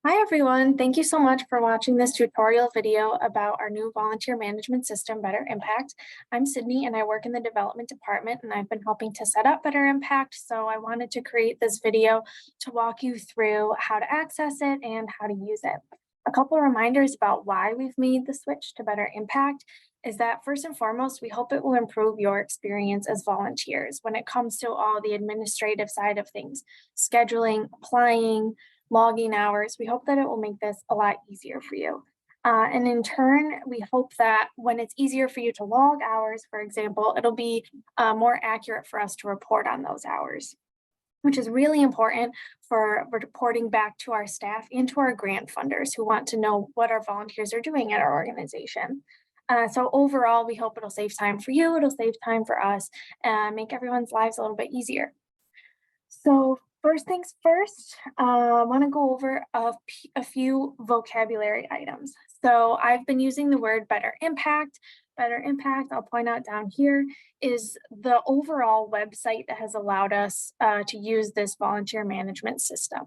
Hi everyone, thank you so much for watching this tutorial video about our new volunteer management system, Better Impact. I'm Sydney and I work in the development department and I've been helping to set up Better Impact. So I wanted to create this video to walk you through how to access it and how to use it. A couple of reminders about why we've made the switch to Better Impact is that first and foremost, we hope it will improve your experience as volunteers when it comes to all the administrative side of things, scheduling, applying, logging hours. We hope that it will make this a lot easier for you. And in turn, we hope that when it's easier for you to log hours, for example, it'll be more accurate for us to report on those hours, which is really important for reporting back to our staff and to our grant funders who want to know what our volunteers are doing at our organization. So overall, we hope it'll save time for you, it'll save time for us, and make everyone's lives a little bit easier. So first things first, I want to go over a few vocabulary items. So I've been using the word better impact. Better impact, I'll point out down here, is the overall website that has allowed us to use this volunteer management system.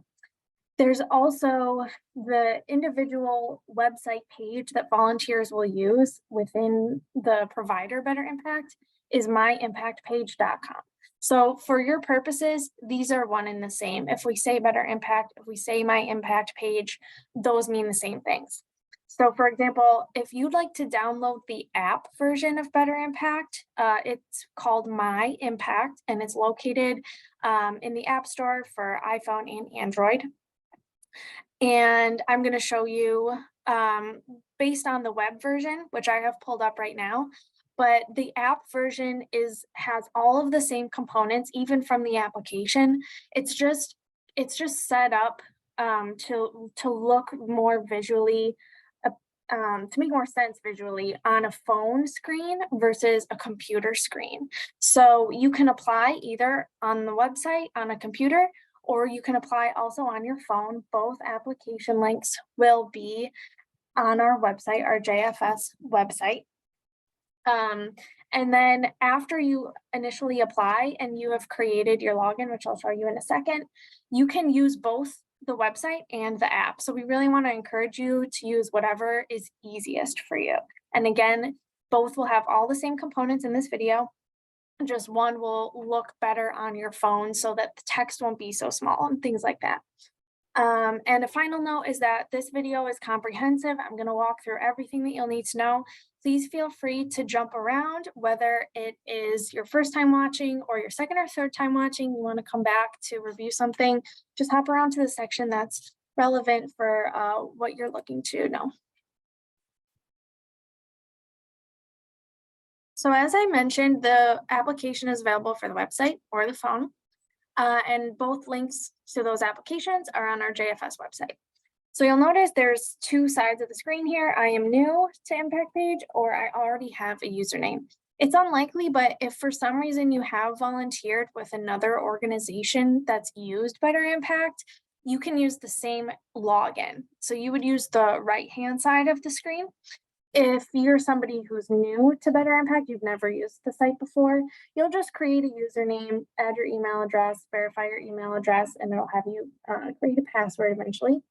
There's also the individual website page that volunteers will use within the provider Better Impact is myimpactpage.com. So for your purposes, these are one and the same. If we say Better Impact, if we say My Impact Page, those mean the same things. So for example, if you'd like to download the app version of Better Impact, it's called My Impact and it's located in the App Store for iPhone and Android. And I'm going to show you based on the web version, which I have pulled up right now. But the app version has all of the same components, even from the application. It's just set up to look more visually, to make more sense visually on a phone screen versus a computer screen. So you can apply either on the website on a computer, or you can apply also on your phone. Both application links will be on our website, our JFS website. And then after you initially apply and you have created your login, which I'll show you in a second, you can use both the website and the app. So we really want to encourage you to use whatever is easiest for you. And again, both will have all the same components in this video. Just one will look better on your phone so that the text won't be so small and things like that. And a final note is that this video is comprehensive. I'm going to walk through everything that you'll need to know. Please feel free to jump around, whether it is your first time watching or your second or third time watching, you want to come back to review something, just hop around to the section that's relevant for what you're looking to know. So as I mentioned, the application is available for the website or the phone. And both links to those applications are on our JFS website. So you'll notice there's two sides of the screen here. I am new to Impact Page, or I already have a username. It's unlikely, but if for some reason you have volunteered with another organization that's used Better Impact, you can use the same login. So you would use the right-hand side of the screen. If you're somebody who's new to Better Impact, you've never used the site before, you'll just create a username, add your email address, verify your email address, and it'll have you create a password eventually.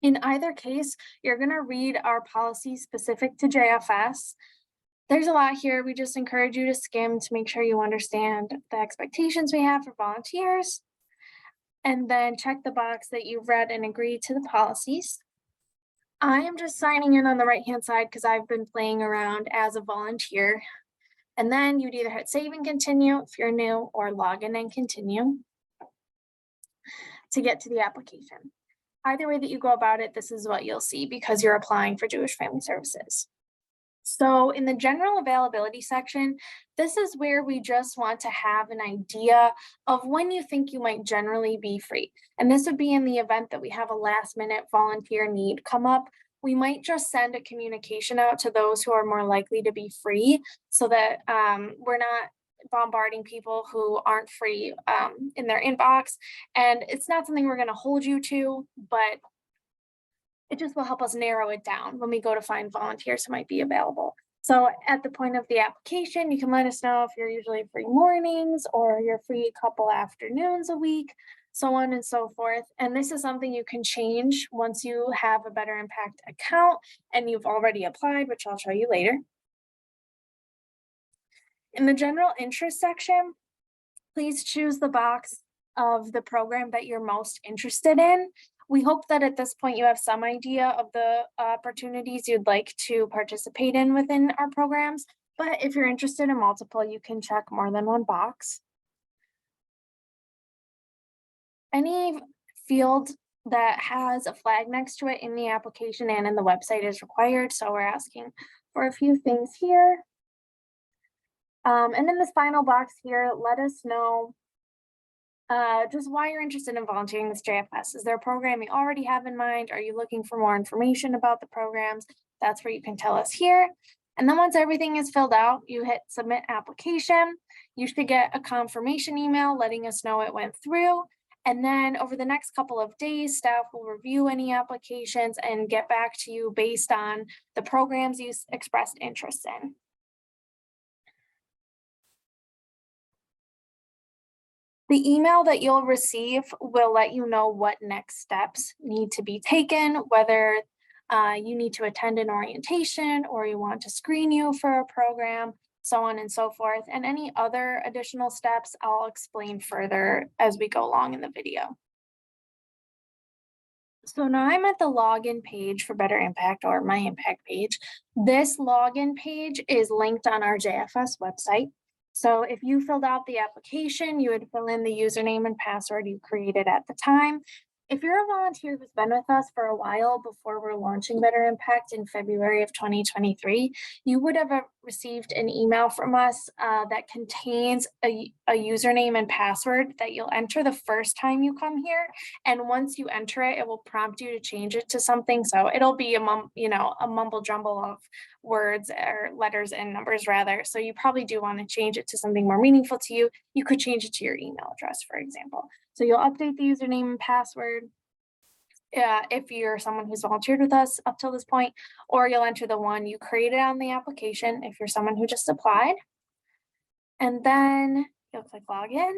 In either case, you're going to read our policy specific to JFS. There's a lot here. We just encourage you to skim to make sure you understand the expectations we have for volunteers, and then check the box that you've read and agreed to the policies. I am just signing in on the right-hand side because I've been playing around as a volunteer. And then you'd either hit save and continue if you're new, or log in and continue to get to the application. Either way that you go about it, this is what you'll see because you're applying for Jewish Family Services. So in the general availability section, this is where we just want to have an idea of when you think you might generally be free. And this would be in the event that we have a last minute volunteer need come up. We might just send a communication out to those who are more likely to be free so that we're not bombarding people who aren't free in their inbox. And it's not something we're going to hold you to, but it just will help us narrow it down when we go to find volunteers who might be available. So at the point of the application, you can let us know if you're usually free mornings or you're free a couple afternoons a week, so on and so forth. And this is something you can change once you have a Better Impact account and you've already applied, which I'll show you later. In the general interest section, please choose the box of the program that you're most interested in. We hope that at this point you have some idea of the opportunities you'd like to participate in within our programs. But if you're interested in multiple, you can check more than one box. Any field that has a flag next to it in the application and in the website is required. So we're asking for a few things here. And in this final box here, let us know just why you're interested in volunteering with JFS. Is there a program you already have in mind? Are you looking for more information about the programs? That's where you can tell us here. And then once everything is filled out, you hit submit application. You should get a confirmation email letting us know it went through. And then over the next couple of days, staff will review any applications and get back to you based on the programs you expressed interest in. The email that you'll receive will let you know what next steps need to be taken, whether you need to attend an orientation or you want to screen you for a program, so on and so forth. And any other additional steps I'll explain further as we go along in the video. So now I'm at the login page for Better Impact, or my impact page. This login page is linked on our JFS website. So if you filled out the application, you would fill in the username and password you created at the time. If you're a volunteer who's been with us for a while before we're launching Better Impact in February of 2023, you would have received an email from us that contains a username and password that you'll enter the first time you come here. And once you enter it, it will prompt you to change it to something. So it'll be a mumble jumble of words or letters and numbers rather. So you probably do want to change it to something more meaningful to you. You could change it to your email address, for example. So you'll update the username and password if you're someone who's volunteered with us up till this point, or you'll enter the one you created on the application if you're someone who just applied. And then you'll click login.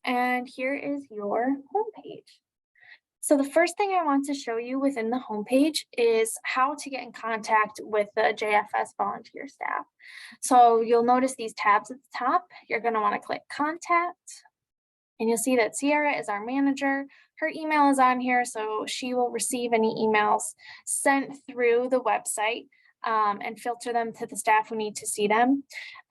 And here is your homepage. So the first thing I want to show you within the homepage is how to get in contact with the JFS volunteer staff. So you'll notice these tabs at the top. You're going to want to click contact. And you'll see that Sierra is our manager. Her email is on here, so she will receive any emails sent through the website and filter them to the staff who need to see them.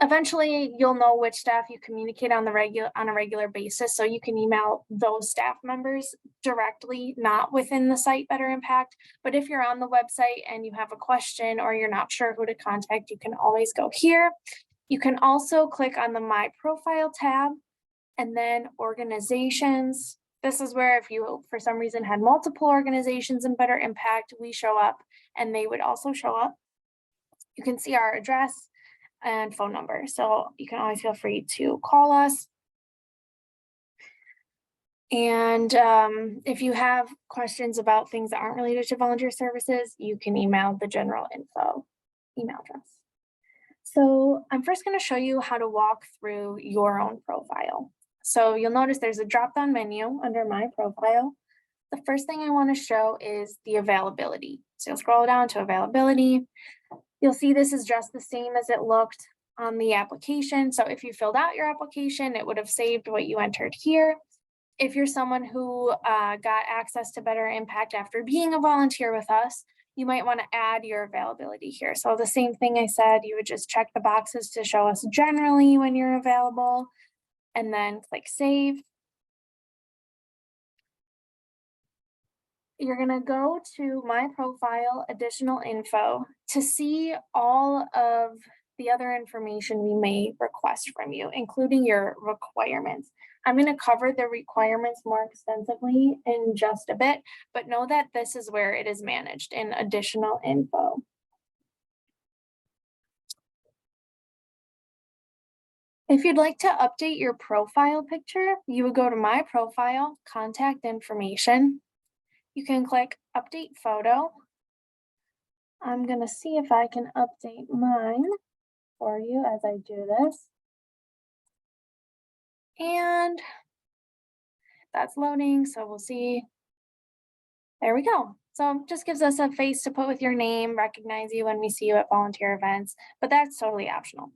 Eventually, you'll know which staff you communicate on a regular basis, so you can email those staff members directly, not within the site Better Impact. But if you're on the website and you have a question or you're not sure who to contact, you can always go here. You can also click on the My Profile tab. And then organizations. This is where if you, for some reason, had multiple organizations in Better Impact, we show up and they would also show up. You can see our address and phone number. So you can always feel free to call us. And if you have questions about things that aren't related to volunteer services, you can email the general info email address. So I'm first going to show you how to walk through your own profile. So you'll notice there's a drop-down menu under My Profile. The first thing I want to show is the availability. So you'll scroll down to availability. You'll see this is just the same as it looked on the application. So if you filled out your application, it would have saved what you entered here. If you're someone who got access to Better Impact after being a volunteer with us, you might want to add your availability here. So the same thing I said, you would just check the boxes to show us generally when you're available, and then click save. You're going to go to My Profile, additional info to see all of the other information we may request from you, including your requirements. I'm going to cover the requirements more extensively in just a bit, but know that this is where it is managed in additional info. If you'd like to update your profile picture, you would go to My Profile, Contact Information. You can click Update Photo. I'm going to see if I can update mine for you as I do this. And that's loading, so we'll see. There we go. So just gives us a face to put with your name, recognize you when we see you at volunteer events, but that's totally optional.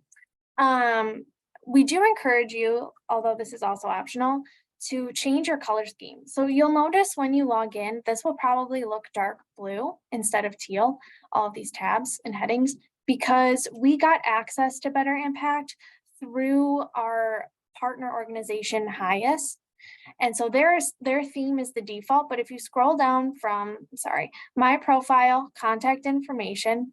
Um, we do encourage you, although this is also optional, to change your color scheme. So you'll notice when you log in, this will probably look dark blue instead of teal, all of these tabs and headings, because we got access to Better Impact through our partner organization, Highest. And so their theme is the default, but if you scroll down from, sorry, my profile, contact information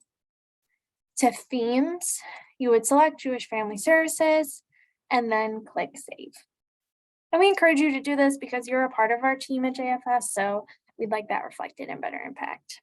to themes, you would select Jewish Family Services and then click save. And we encourage you to do this because you're a part of our team at JFS, so we'd like that reflected in Better Impact.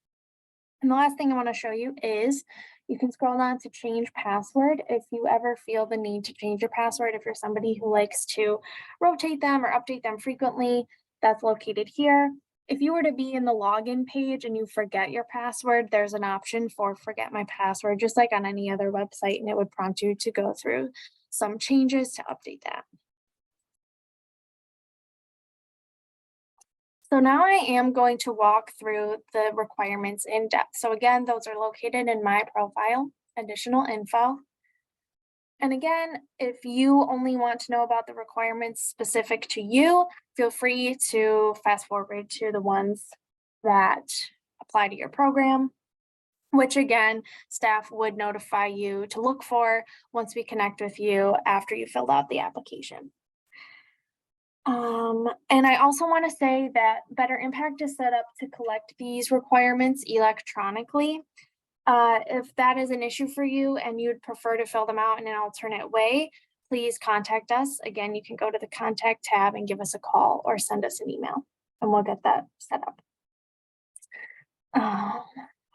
And the last thing I want to show you is you can scroll down to change password if you ever feel the need to change your password. If you're somebody who likes to rotate them or update them frequently, that's located here. If you were to be in the login page and you forget your password, there's an option for forget my password, just like on any other website, and it would prompt you to go through some changes to update that. So now I am going to walk through the requirements in depth. So again, those are located in my profile, additional info. And again, if you only want to know about the requirements specific to you, feel free to fast forward to the ones that apply to your program, which again, staff would notify you to look for once we connect with you after you filled out the application. And I also want to say that Better Impact is set up to collect these requirements electronically. If that is an issue for you and you'd prefer to fill them out in an alternate way, please contact us. Again, you can go to the contact tab and give us a call or send us an email and we'll get that set up.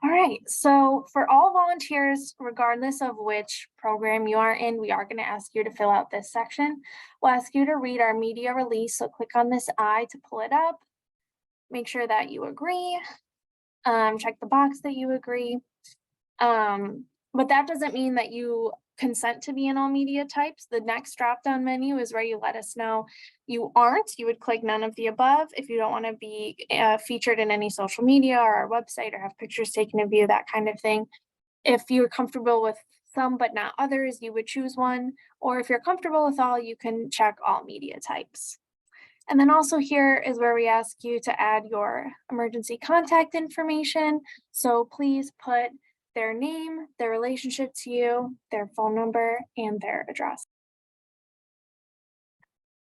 All right, so for all volunteers, regardless of which program you are in, we are going to ask you to fill out this section. We'll ask you to read our media release, so click on this I to pull it up. Make sure that you agree. Check the box that you agree. But that doesn't mean that you consent to be in all media types. The next drop-down menu is where you let us know you aren't. You would click none of the above if you don't want to be featured in any social media or our website or have pictures taken of you, that kind of thing. If you're comfortable with some but not others, you would choose one. Or if you're comfortable with all, you can check all media types. And then also here is where we ask you to add your emergency contact information. So please put their name, their relationship to you, their phone number, and their address.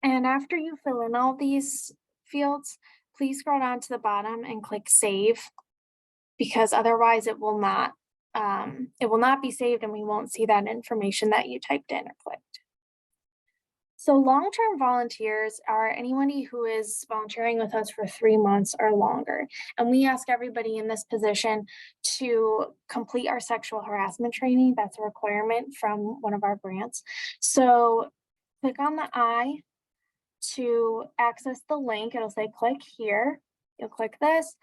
And after you fill in all these fields, please scroll down to the bottom and click save, because otherwise it will not be saved and we won't see that information that you typed in or clicked. So long-term volunteers are anybody who is volunteering with us for 3 months or longer. And we ask everybody in this position to complete our sexual harassment training. That's a requirement from one of our grants. So click on the I to access the link. It'll say click here. You'll click this.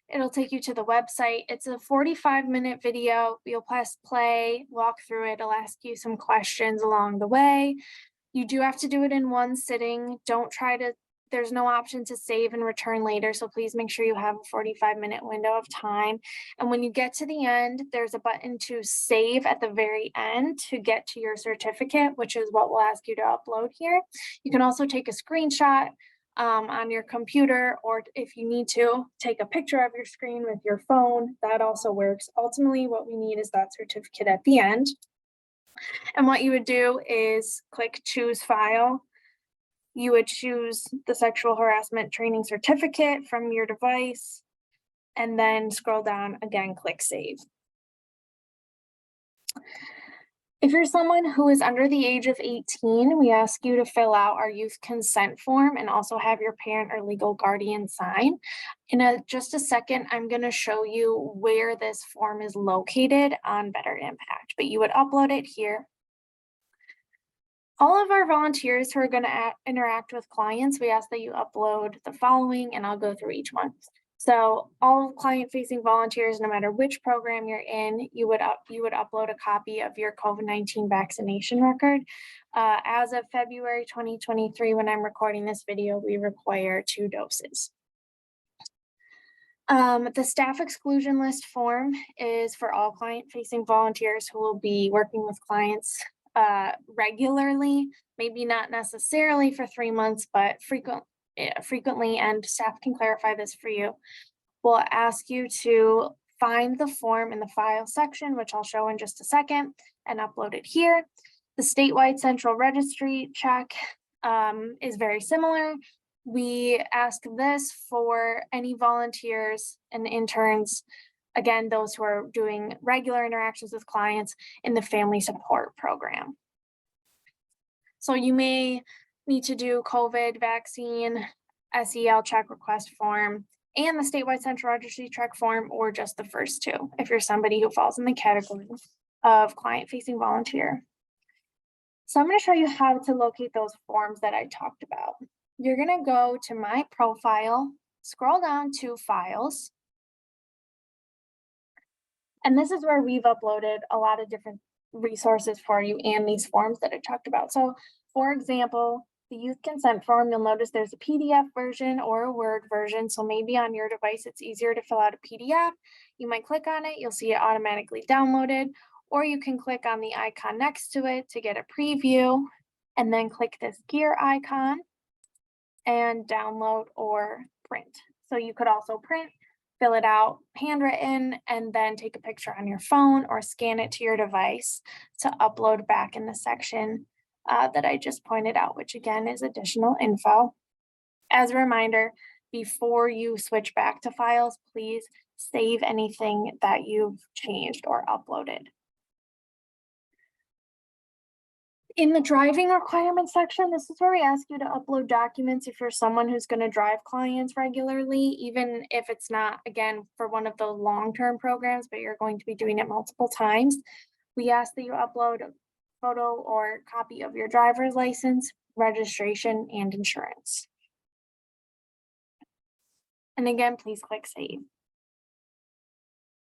It'll take you to the website. It's a 45-minute video. You'll press play, walk through it. It'll ask you some questions along the way. You do have to do it in one sitting. There's no option to save and return later. So please make sure you have a 45-minute window of time. And when you get to the end, there's a button to save at the very end to get to your certificate, which is what we'll ask you to upload here. You can also take a screenshot on your computer, or if you need to, take a picture of your screen with your phone. That also works. Ultimately, what we need is that certificate at the end. And what you would do is click choose file. You would choose the sexual harassment training certificate from your device and then scroll down again, click save. If you're someone who is under the age of 18, we ask you to fill out our youth consent form and also have your parent or legal guardian sign. In just a second, I'm going to show you where this form is located on Better Impact, but you would upload it here. All of our volunteers who are going to interact with clients, we ask that you upload the following, and I'll go through each one. So all client-facing volunteers, no matter which program you're in, you would upload a copy of your COVID-19 vaccination record. As of February 2023, when I'm recording this video, we require 2 doses. The staff exclusion list form is for all client-facing volunteers who will be working with clients regularly, maybe not necessarily for 3 months, but frequently, and staff can clarify this for you. We'll ask you to find the form in the file section, which I'll show in just a second, and upload it here. The statewide central registry check is very similar. We ask this for any volunteers and interns, again, those who are doing regular interactions with clients in the family support program. So you may need to do COVID vaccine, SEL check request form, and the statewide central registry check form, or just the first 2, if you're somebody who falls in the category of client-facing volunteer. So I'm going to show you how to locate those forms that I talked about. You're going to go to My Profile, scroll down to Files, and this is where we've uploaded a lot of different resources for you and these forms that I talked about. So, for example, the youth consent form, you'll notice there's a PDF version or a Word version. So maybe on your device, it's easier to fill out a PDF. You might click on it, you'll see it automatically downloaded, or you can click on the icon next to it to get a preview, and then click this gear icon and download or print. So you could also print, fill it out handwritten, and then take a picture on your phone or scan it to your device to upload back in the section that I just pointed out, which again is additional info. As a reminder, before you switch back to files, please save anything that you've changed or uploaded. In the driving requirements section, this is where we ask you to upload documents if you're someone who's going to drive clients regularly, even if it's not, again, for one of the long-term programs, but you're going to be doing it multiple times. We ask that you upload a photo or copy of your driver's license, registration, and insurance. And again, please click Save.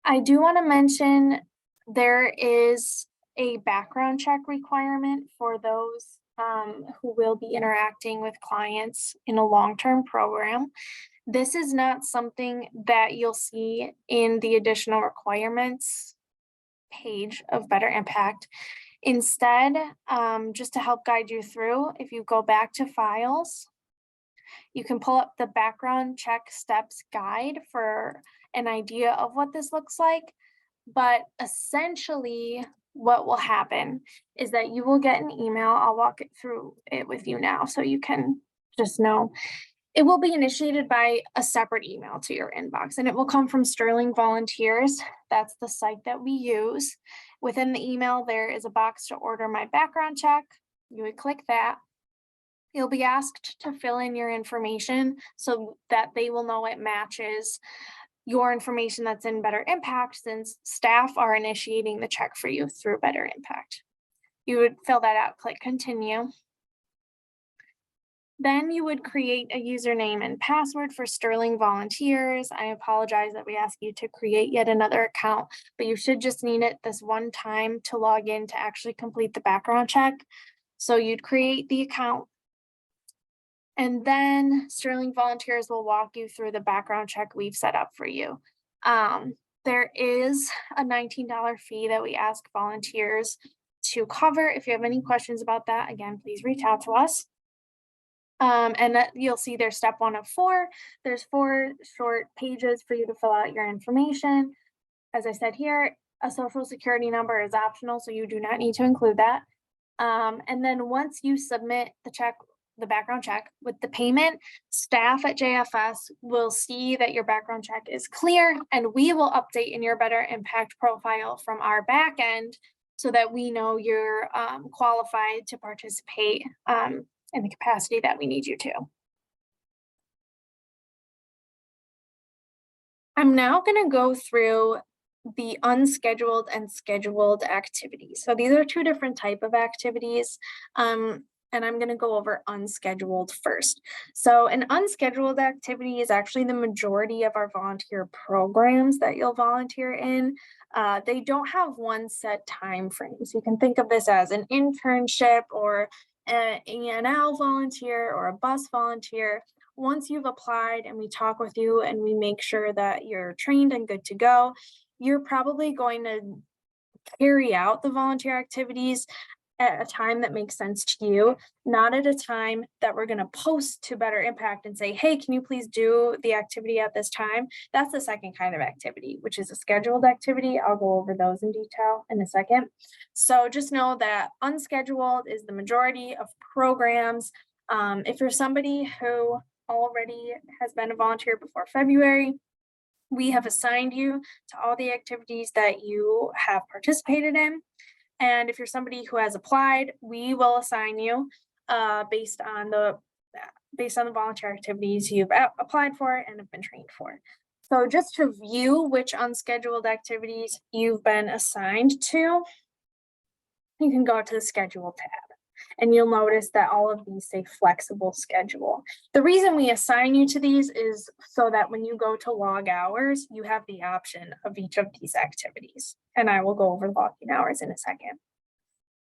I do want to mention there is a background check requirement for those who will be interacting with clients in a long-term program. This is not something that you'll see in the additional requirements page of Better Impact. Instead, just to help guide you through, if you go back to Files, you can pull up the background check steps guide for an idea of what this looks like. But essentially, what will happen is that you will get an email. I'll walk it through it with you now so you can just know. It will be initiated by a separate email to your inbox, and it will come from Sterling Volunteers. That's the site that we use. Within the email, there is a box to order my background check. You would click that. You'll be asked to fill in your information so that they will know it matches your information that's in Better Impact, since staff are initiating the check for you through Better Impact. You would fill that out, click Continue. Then you would create a username and password for Sterling Volunteers. I apologize that we ask you to create yet another account, but you should just need it this one time to log in to actually complete the background check. So you'd create the account, and then Sterling Volunteers will walk you through the background check we've set up for you. There is a $19 fee that we ask volunteers to cover. If you have any questions about that, again, please reach out to us. And you'll see there's step 1 of 4. There's 4 short pages for you to fill out your information. As I said here, a social security number is optional, so you do not need to include that. And then once you submit the background check with the payment, staff at JFS will see that your background check is clear, and we will update in your Better Impact profile from our back end so that we know you're qualified to participate in the capacity that we need you to. I'm now going to go through the unscheduled and scheduled activities. So these are 2 different types of activities. And and I'm going to go over unscheduled first. So an unscheduled activity is actually the majority of our volunteer programs that you'll volunteer in. They don't have one set time frame. So you can think of this as an internship or an ENL volunteer or a bus volunteer. Once you've applied and we talk with you and we make sure that you're trained and good to go, you're probably going to carry out the volunteer activities at a time that makes sense to you, not at a time that we're going to post to Better Impact and say, hey, can you please do the activity at this time? That's the second kind of activity, which is a scheduled activity. I'll go over those in detail in a second. So just know that unscheduled is the majority of programs. If you're somebody who already has been a volunteer before February, we have assigned you to all the activities that you have participated in. And if you're somebody who has applied, we will assign you based on the volunteer activities you've applied for and have been trained for. So just to view which unscheduled activities you've been assigned to, you can go to the schedule tab. And you'll notice that all of these say flexible schedule. The reason we assign you to these is so that when you go to log hours, you have the option of each of these activities. And I will go over logging hours in a second.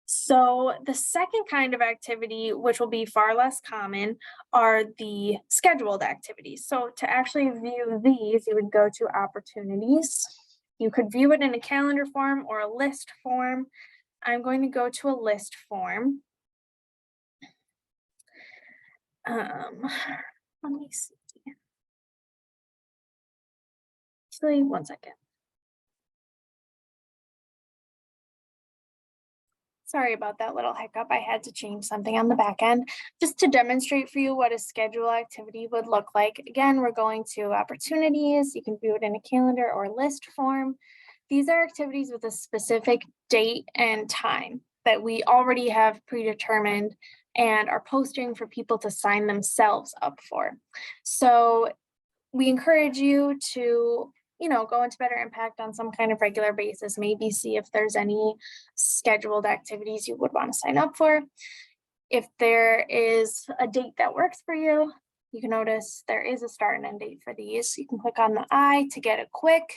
So the second kind of activity, which will be far less common, are the scheduled activities. So to actually view these, you would go to opportunities. You could view it in a calendar form or a list form. I'm going to go to a list form. Let me see. Actually, one second. Sorry about that little hiccup. I had to change something on the back end just to demonstrate for you what a schedule activity would look like. Again, we're going to opportunities. You can view it in a calendar or list form. These are activities with a specific date and time that we already have predetermined and are posting for people to sign themselves up for. So we encourage you to, go into Better Impact on some kind of regular basis, maybe see if there's any scheduled activities you would want to sign up for. If there is a date that works for you, you can notice there is a start and end date for these. You can click on the I to get a quick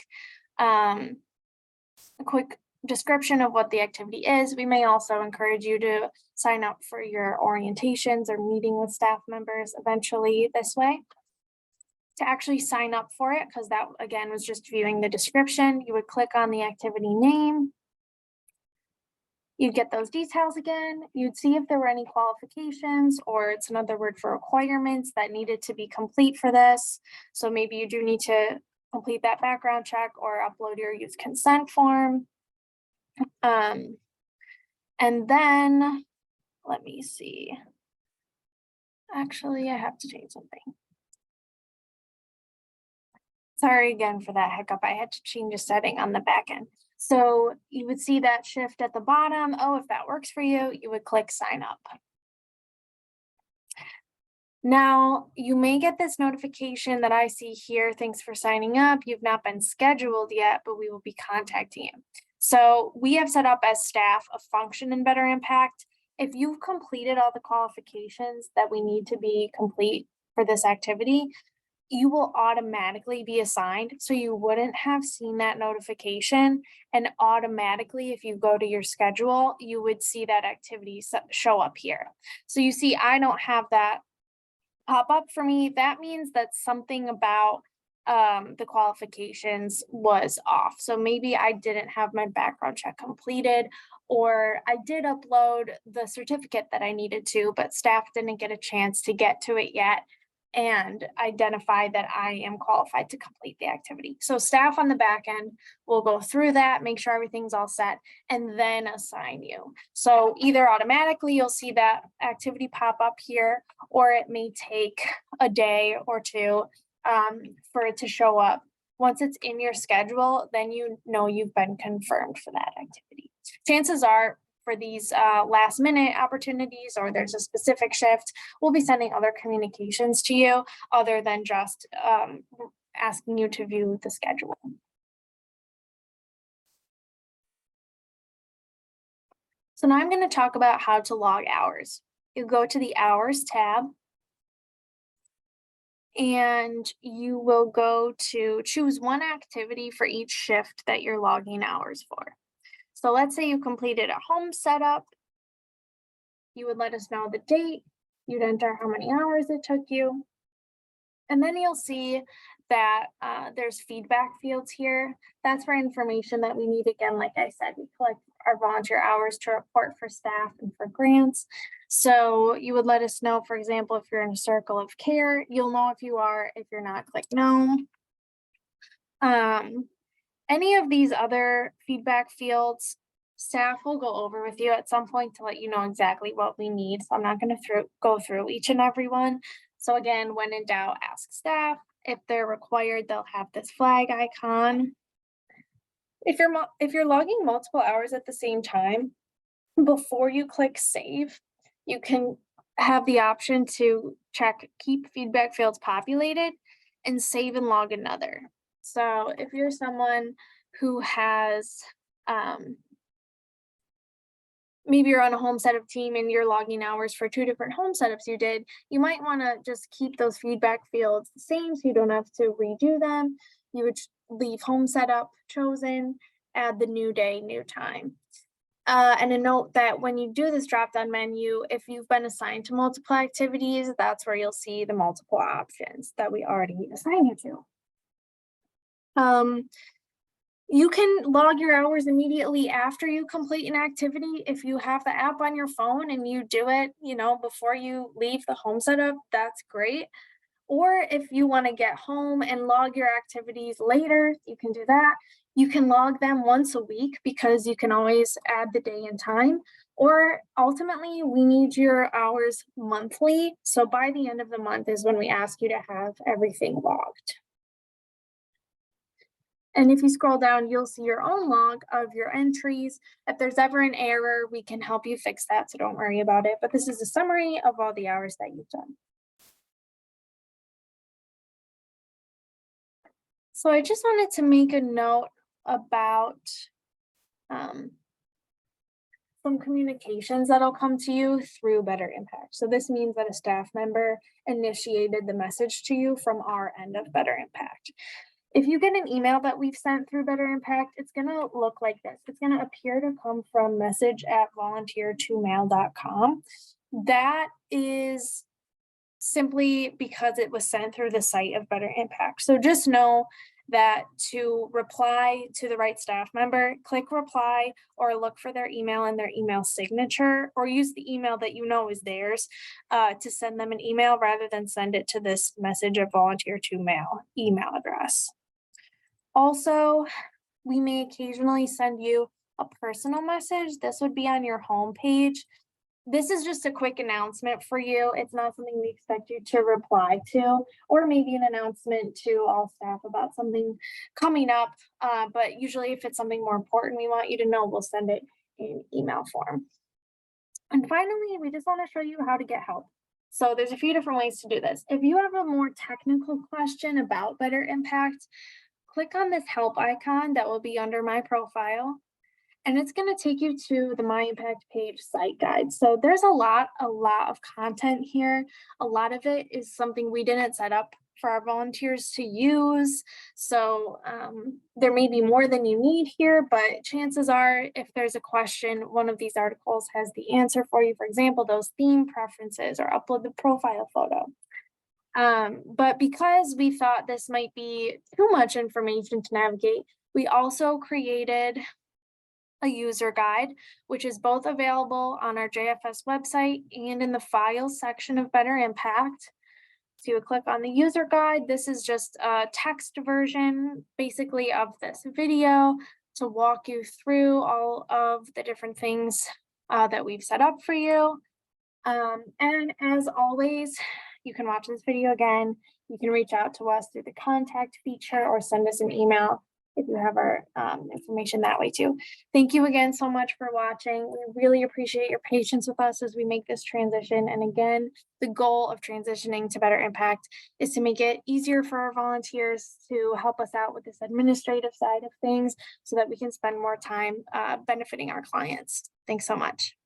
description of what the activity is. We may also encourage you to sign up for your orientations or meeting with staff members eventually this way. To actually sign up for it, because that again was just viewing the description, you would click on the activity name. You'd get those details again. You'd see if there were any qualifications, or it's another word for requirements that needed to be complete for this. So maybe you do need to complete that background check or upload your youth consent form. And then let me see. Actually, I have to change something. Sorry again for that hiccup. I had to change a setting on the back end. So you would see that shift at the bottom. Oh, if that works for you, you would click sign up. Now, you may get this notification that I see here. Thanks for signing up. You've not been scheduled yet, but we will be contacting you. So we have set up as staff a function in Better Impact. If you've completed all the qualifications that we need to be complete for this activity, you will automatically be assigned. So you wouldn't have seen that notification, and automatically, if you go to your schedule, you would see that activity show up here. So you see, I don't have that pop up for me. That means that something about the qualifications was off. So maybe I didn't have my background check completed, or I did upload the certificate that I needed to, but staff didn't get a chance to get to it yet and identify that I am qualified to complete the activity. So staff on the back end will go through that, make sure everything's all set, and then assign you. So either automatically you'll see that activity pop up here, or it may take a day or two for it to show up. Once it's in your schedule, then you know you've been confirmed for that activity. Chances are, for these last minute opportunities, or there's a specific shift, we'll be sending other communications to you other than just asking you to view the schedule. So now I'm going to talk about how to log hours. you go to the hours tab, and you will go to choose one activity for each shift that you're logging hours for. So let's say you completed a home setup. You would let us know the date, you'd enter how many hours it took you, and then you'll see that there's feedback fields here. That's for information that we need. Again, like I said, we collect our volunteer hours to report for staff and for grants. So you would let us know, for example, if you're in a circle of care, you'll know if you are. If you're not, click no. Any of these other feedback fields, staff will go over with you at some point to let you know exactly what we need. So I'm not going to go through each and every one. So again, when in doubt, ask staff. If they're required, they'll have this flag icon. If you're logging multiple hours at the same time, before you click save, you can have the option to check keep feedback fields populated and save and log another. So if you're someone who has maybe you're on a home setup team and you're logging hours for 2 different home setups you did, you might want to just keep those feedback fields the same so you don't have to redo them. You would leave home setup chosen, add the new day, new time. And a note that when you do this drop-down menu, if you've been assigned to multiple activities, that's where you'll see the multiple options that we already assigned you to. You can log your hours immediately after you complete an activity. If you have the app on your phone and you do it, before you leave the home setup, that's great. Or if you want to get home and log your activities later, you can do that. You can log them once a week because you can always add the day and time. Or ultimately, we need your hours monthly. So by the end of the month is when we ask you to have everything logged. And if you scroll down, you'll see your own log of your entries. If there's ever an error, we can help you fix that, so don't worry about it. But this is a summary of all the hours that you've done. So I just wanted to make a note about some communications that'll come to you through Better Impact. So this means that a staff member initiated the message to you from our end of Better Impact. If you get an email that we've sent through Better Impact, it's going to look like this. It's going to appear to come from message@volunteer2mail.com. That is simply because it was sent through the site of Better Impact. So just know that to reply to the right staff member, click reply or look for their email and their email signature, or use the email that you know is theirs to send them an email rather than send it to this message@volunteer2mail email address. Also, we may occasionally send you a personal message. This would be on your home page. This is just a quick announcement for you. It's not something we expect you to reply to, or maybe an announcement to all staff about something coming up. But usually if it's something more important we want you to know, we'll send it in email form. And finally, we just want to show you how to get help. So there's a few different ways to do this. If you have a more technical question about Better Impact, click on this help icon that will be under my profile, and it's going to take you to the My Impact page site guide. So there's a lot of content here. A lot of it is something we didn't set up for our volunteers to use. So there may be more than you need here, but chances are if there's a question, one of these articles has the answer for you. For example, those theme preferences or upload the profile photo. But because we thought this might be too much information to navigate, we also created a user guide, which is both available on our JFS website and in the files section of Better Impact. So you would click on the user guide. This is just a text version, basically, of this video to walk you through all of the different things that we've set up for you. And as always, you can watch this video again. You can reach out to us through the contact feature or send us an email if you have our information that way too. Thank you again so much for watching. We really appreciate your patience with us as we make this transition. And again, the goal of transitioning to Better Impact is to make it easier for our volunteers to help us out with this administrative side of things so that we can spend more time benefiting our clients. Thanks so much.